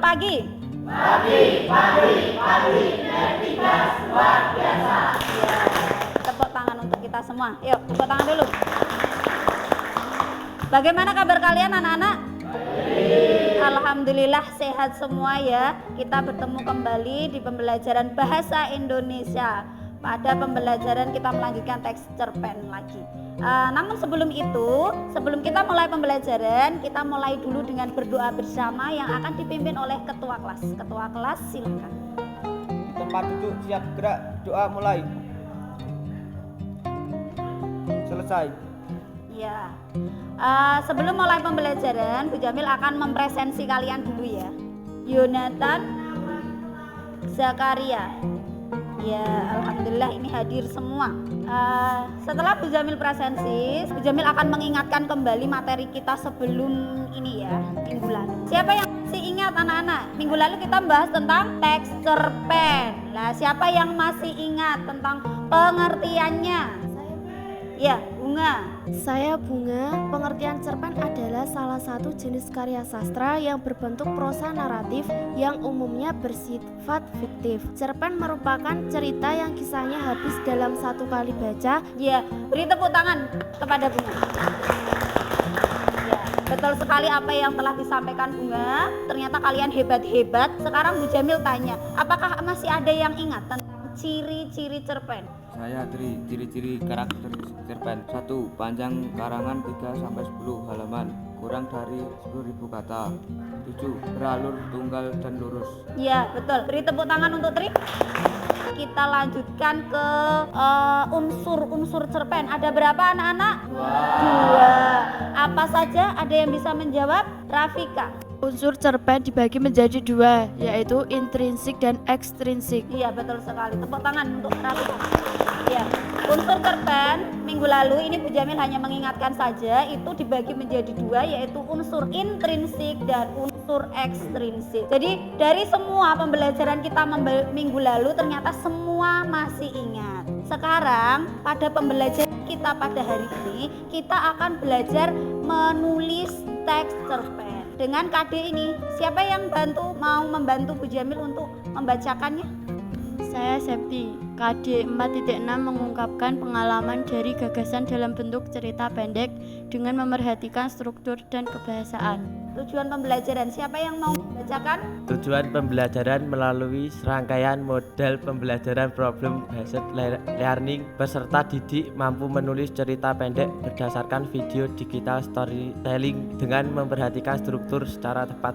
pagi. Pagi, Netigas luar biasa. Ya, tepuk tangan untuk kita semua. Yuk, tepuk tangan dulu. Bagaimana kabar kalian anak-anak? Alhamdulillah sehat semua ya. Kita bertemu kembali di pembelajaran bahasa Indonesia. Pada pembelajaran kita melanjutkan teks cerpen lagi. Namun sebelum itu, sebelum kita mulai pembelajaran, kita mulai dulu dengan berdoa bersama yang akan dipimpin oleh ketua kelas. Ketua kelas silakan. Tempat duduk siap gerak, doa mulai. Selesai. Ya. Sebelum mulai pembelajaran, Bu Jamil akan mempresensi kalian dulu ya. Yonatan, Zakaria. Ya, alhamdulillah ini hadir semua. Setelah Bu Jamil presensi, Bu Jamil akan mengingatkan kembali materi kita sebelum ini ya, minggu lalu. Siapa yang masih ingat anak-anak? Minggu lalu kita bahas tentang teks cerpen. Nah, siapa yang masih ingat tentang pengertiannya? Ya, Bunga. Saya Bunga. Pengertian cerpen adalah salah satu jenis karya sastra yang berbentuk prosa naratif yang umumnya bersifat fiktif. Cerpen merupakan cerita yang kisahnya habis dalam satu kali baca. Ya, beri tepuk tangan kepada Bunga. Ya, betul sekali apa yang telah disampaikan Bunga. Ternyata kalian hebat-hebat. Sekarang Bu Jamil tanya, apakah masih ada yang ingat tentang ciri-ciri cerpen? Saya ciri-ciri karakter cerpen. 1. Panjang karangan 3-10 halaman, kurang dari 10.000 kata. 7. Beralur tunggal dan lurus. Ya, betul. Beri tepuk tangan untuk Tri. Kita lanjutkan ke unsur-unsur cerpen. Ada berapa anak-anak? 2. Apa saja? Ada yang bisa menjawab? Rafika. Unsur cerpen dibagi menjadi dua, yaitu intrinsik dan ekstrinsik. Iya, betul sekali. Tepuk tangan untuk Rafika. Ya, unsur cerpen minggu lalu ini Bu Jamil hanya mengingatkan saja, itu dibagi menjadi dua, yaitu unsur intrinsik dan unsur ekstrinsik. Jadi dari semua pembelajaran kita minggu lalu ternyata semua masih ingat. Sekarang pada pembelajaran kita pada hari ini kita akan belajar menulis teks cerpen. Dengan KD ini, siapa yang mau membantu Bu Jamil untuk membacakannya? Saya Septi. KD 4.6 mengungkapkan pengalaman dari gagasan dalam bentuk cerita pendek dengan memerhatikan struktur dan kebahasaan. Tujuan pembelajaran, siapa yang mau membacakan? Tujuan pembelajaran melalui serangkaian model pembelajaran problem-based learning, peserta didik mampu menulis cerita pendek berdasarkan video digital storytelling dengan memperhatikan struktur secara tepat.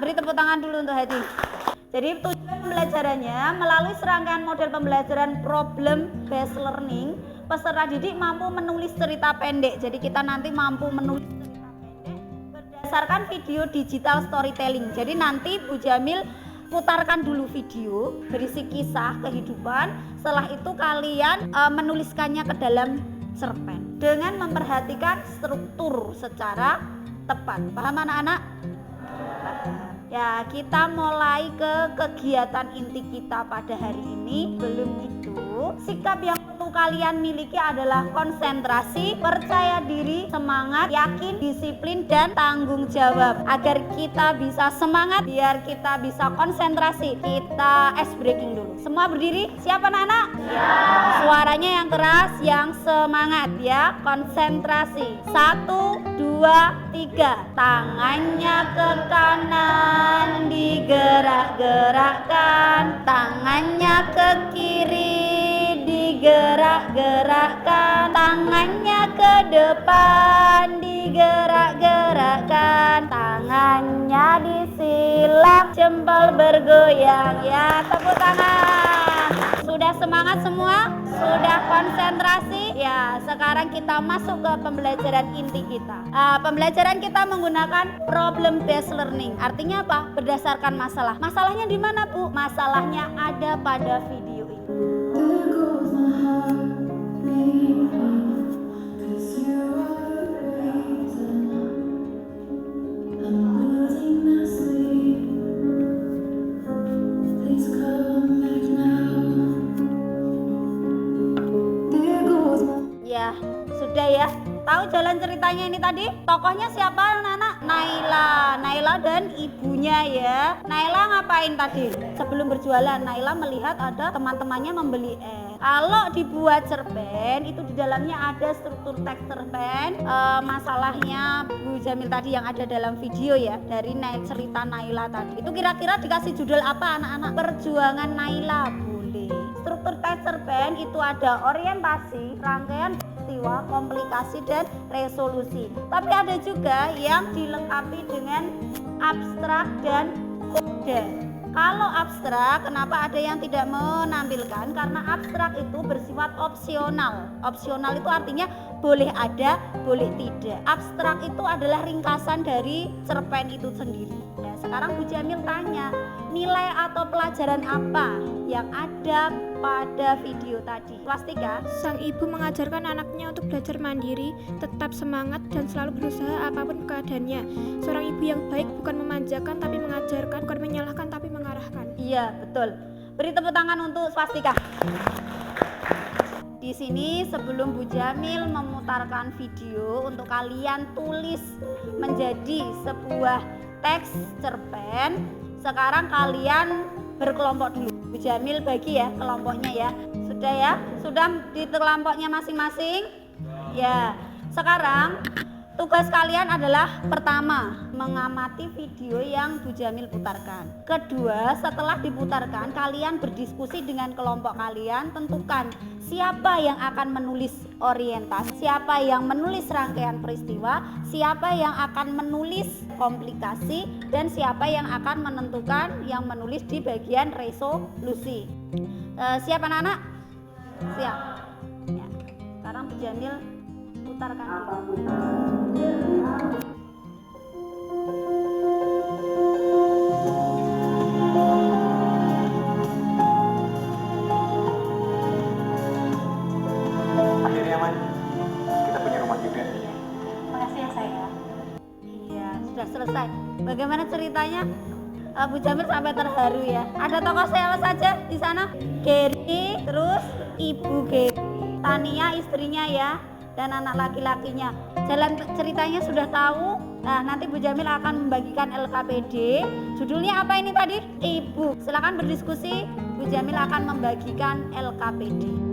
Beri tepuk tangan dulu untuk Hadi. Jadi tujuan pembelajarannya melalui serangkaian model pembelajaran problem-based learning, peserta didik mampu menulis cerita pendek. Jadi kita nanti mampu menulis cerita pendek berdasarkan video digital storytelling. Jadi nanti Bu Jamil putarkan dulu video berisi kisah kehidupan. Setelah itu kalian menuliskannya ke dalam cerpen dengan memperhatikan struktur secara tepat. Paham anak-anak? Ya, kita mulai ke kegiatan inti kita pada hari ini. Belum itu, sikap yang perlu kalian miliki adalah konsentrasi, percaya diri, semangat, yakin, disiplin, dan tanggung jawab. Agar kita bisa semangat, biar kita bisa konsentrasi, kita ice breaking dulu. Semua berdiri, siap anak-anak? Ya. Suaranya yang keras, yang semangat ya. Konsentrasi. 1, 2, 3. Tangannya ke kanan, digerak-gerakkan. Tangannya ke kiri, digerak-gerakkan. Tangannya ke depan, digerak-gerakkan. Tangannya disilang, jempol bergoyang ya. Tepuk tangan. Sudah semangat semua? Sudah konsentrasi? Ya, sekarang kita masuk ke pembelajaran inti kita. Pembelajaran kita menggunakan problem based learning. Artinya apa? Berdasarkan masalah. Masalahnya di mana, Bu? Masalahnya ada pada video ini. Ya, sudah ya. Tahu jalan ceritanya ini tadi? Tokohnya siapa anak-anak? Naila dan ibunya ya. Naila ngapain tadi? Sebelum berjualan, Naila melihat ada teman-temannya membeli es. Kalau dibuat cerpen, itu di dalamnya ada struktur teks cerpen. Masalahnya Bu Jamil tadi yang ada dalam video ya, dari cerita Naila tadi. Itu kira-kira dikasih judul apa anak-anak? Perjuangan Naila. Boleh. Struktur teks cerpen itu ada orientasi, rangkaian peristiwa, komplikasi, dan resolusi. Tapi ada juga yang dilengkapi dengan abstrak dan kode. Kalau abstrak, kenapa ada yang tidak menampilkan? Karena abstrak itu bersifat opsional. Opsional itu artinya boleh ada, boleh tidak. Abstrak itu adalah ringkasan dari cerpen itu sendiri. Nah, sekarang Bu Jamil tanya, nilai atau pelajaran apa yang ada pada video tadi? Swastika. Sang ibu mengajarkan anaknya untuk belajar mandiri, tetap semangat dan selalu berusaha apapun keadaannya. Seorang ibu yang baik bukan memanjakan tapi mengajarkan, bukan menyalahkan tapi mengarahkan. Iya, betul. Beri tepuk tangan untuk Swastika. Di sini sebelum Bu Jamil memutarkan video untuk kalian tulis menjadi sebuah teks cerpen, sekarang kalian berkelompok dulu. Bu Jamil bagi ya kelompoknya ya. Sudah ya? Sudah di kelompoknya masing-masing? Ya. Sekarang tugas kalian adalah pertama, mengamati video yang Bu Jamil putarkan. Kedua, setelah diputarkan, kalian berdiskusi dengan kelompok kalian, tentukan siapa yang akan menulis orientasi, siapa yang menulis rangkaian peristiwa, siapa yang akan menulis komplikasi, dan siapa yang akan menentukan yang menulis di bagian resolusi. Siap anak-anak? Siap. Ya. Sekarang Bu Jamil putarkan dulu. Akhirnya Man, kita punya rumah juga. Makasih ya sayang. Iya, sudah selesai. Bagaimana ceritanya? Bu Jamil sampai terharu ya. Ada tokoh siapa saja di sana? Geri, terus Ibu Geri, Tania istrinya ya, dan anak laki-lakinya. Jalan ceritanya sudah tahu. Nah, nanti Bu Jamil akan membagikan LKPD. Judulnya apa ini tadi? Ibu. Silakan berdiskusi. Bu Jamil akan membagikan LKPD.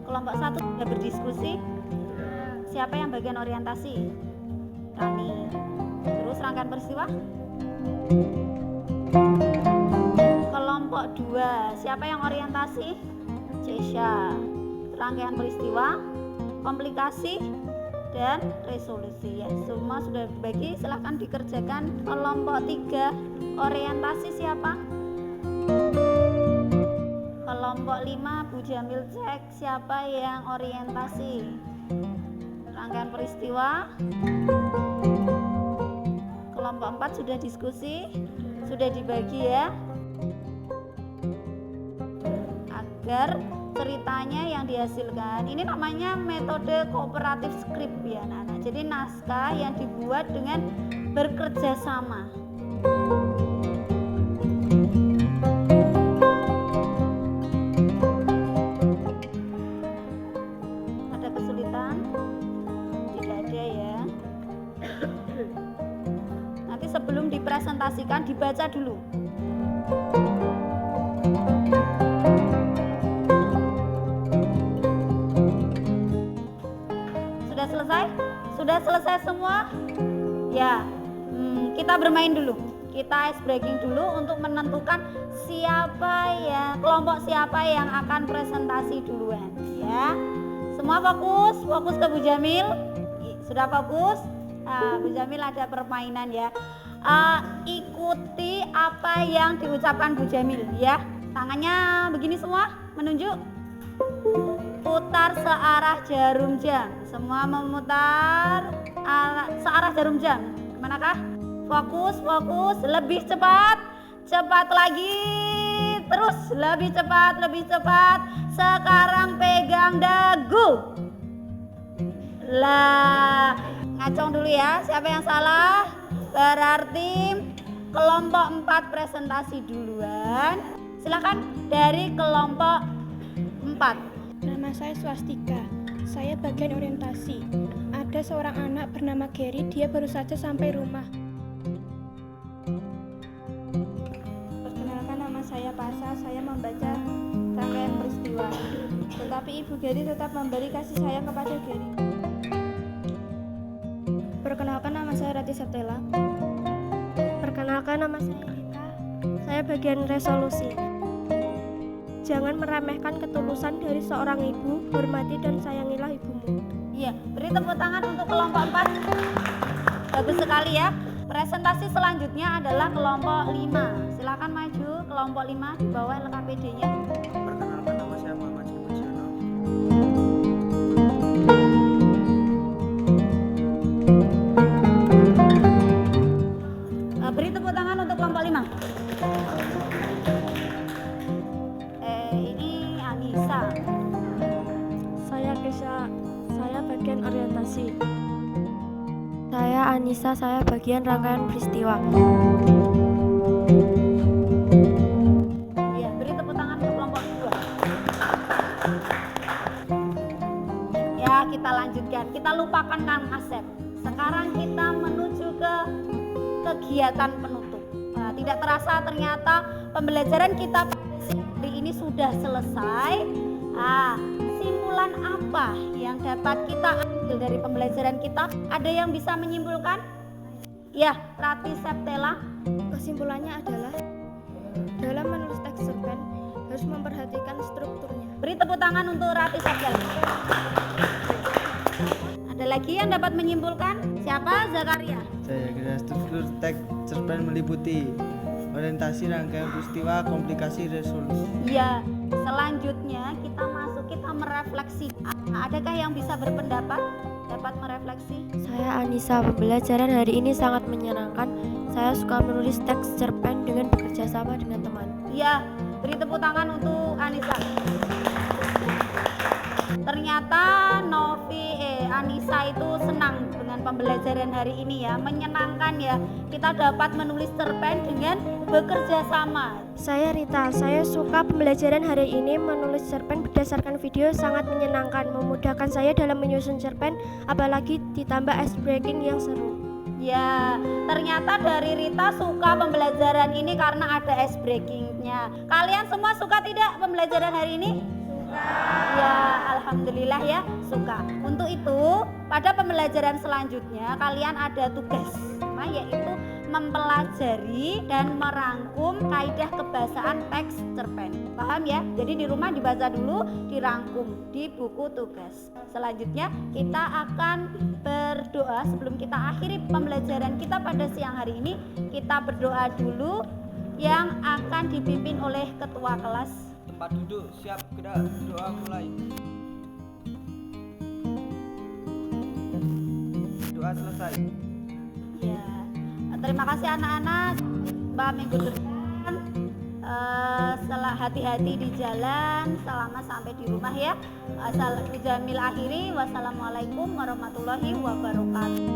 Kelompok 1 sudah berdiskusi. Siapa yang bagian orientasi? Rani. Terus rangkaian peristiwa? Kelompok 2, siapa yang orientasi? Cesha. Rangkaian peristiwa, komplikasi, dan resolusi ya. Semua sudah dibagi, silahkan dikerjakan. Kelompok 3, orientasi siapa? Kelompok 5, Bu Jamil cek siapa yang orientasi. Rangkaian peristiwa. Kelompok 4 sudah diskusi, sudah dibagi ya, agar ceritanya yang dihasilkan ini namanya metode kooperatif skrip ya anak-anak. Jadi naskah yang dibuat dengan bekerja sama. Ada kesulitan? Tidak ada ya. Nanti sebelum dipresentasikan dibaca dulu. Sudah selesai? Sudah selesai semua? Ya, kita bermain dulu. Kita ice breaking dulu untuk menentukan siapa ya, kelompok siapa yang akan presentasi duluan ya. Semua fokus ke Bu Jamil. Sudah fokus? Nah, Bu Jamil ada permainan ya. Ikuti apa yang diucapkan Bu Jamil ya. Tangannya begini semua, menunjuk. Putar searah jarum jam. Semua memutar searah jarum jam. Kemanakah? Fokus, lebih cepat, cepat lagi, terus lebih cepat. Sekarang pegang dagu. Lah, ngacung dulu ya. Siapa yang salah? Berarti kelompok 4 presentasi duluan. Silakan dari kelompok 4. Nama saya Swastika. Saya bagian orientasi. Ada seorang anak bernama Gary, dia baru saja sampai rumah. Perkenalkan, nama saya Pasha, saya membaca rangkaian peristiwa. Tetapi Ibu Gary tetap memberi kasih sayang kepada Gary. Perkenalkan, nama saya Rati Septela. Perkenalkan, nama saya Rita. Saya bagian resolusi. Jangan meremehkan ketulusan dari seorang ibu, hormati dan sayangilah ibumu. Iya, beri tepuk tangan untuk kelompok 4. Bagus sekali ya. Presentasi selanjutnya adalah kelompok 5. Silakan maju kelompok 5 di bawah LKPD-nya. Perkenalkan, nama saya Muhammad Jimudjana. Beri tepuk tangan untuk kelompok 5. Ini Anissa. Saya Kesha, saya bagian orientasi. Saya Anissa, saya bagian rangkaian peristiwa. Iya, beri tepuk tangan untuk kelompok 2. Ya, kita lanjutkan. Kita lupakan Kang Asep. Sekarang kita menuju ke kegiatan penutup. Nah, tidak terasa ternyata pembelajaran kita pada siang hari ini sudah selesai. Simpulan apa yang dapat kita ambil dari pembelajaran kita? Ada yang bisa menyimpulkan? Ya, Rati Septela. Kesimpulannya adalah dalam menulis teks cerpen harus memperhatikan strukturnya. Beri tepuk tangan untuk Rati Septela. Ada lagi yang dapat menyimpulkan? Siapa? Zakaria. Saya kira struktur teks cerpen meliputi orientasi, rangkaian peristiwa, komplikasi, resolusi. Ya, selanjutnya kita merefleksi. Adakah yang bisa berpendapat dapat merefleksi? Saya Anissa, pembelajaran hari ini sangat menyenangkan. Saya suka menulis teks cerpen dengan bekerja sama dengan teman. Ya, beri tepuk tangan untuk Anissa. Ternyata Anissa itu senang dengan pembelajaran hari ini ya, menyenangkan ya. Kita dapat menulis cerpen dengan bekerja sama. Saya Rita, saya suka pembelajaran hari ini. Menulis cerpen berdasarkan video sangat menyenangkan, memudahkan saya dalam menyusun cerpen, apalagi ditambah ice breaking yang seru. Ya, ternyata dari Rita suka pembelajaran ini karena ada ice breakingnya. Kalian semua suka tidak pembelajaran hari ini? Ya, alhamdulillah ya, suka. Untuk itu, pada pembelajaran selanjutnya kalian ada tugas, yaitu mempelajari dan merangkum kaidah kebahasaan teks cerpen. Paham ya? Jadi di rumah dibaca dulu, dirangkum di buku tugas. Selanjutnya kita akan berdoa. Sebelum kita akhiri pembelajaran kita pada siang hari ini, kita berdoa dulu yang akan dipimpin oleh ketua kelas. Tempat duduk, siap, gerak, doa mulai. Doa selesai. Ya, terima kasih anak-anak. Mbak minggu depan setelah hati-hati di jalan, selamat sampai di rumah ya. Jamil akhiri. Wassalamualaikum warahmatullahi wabarakatuh.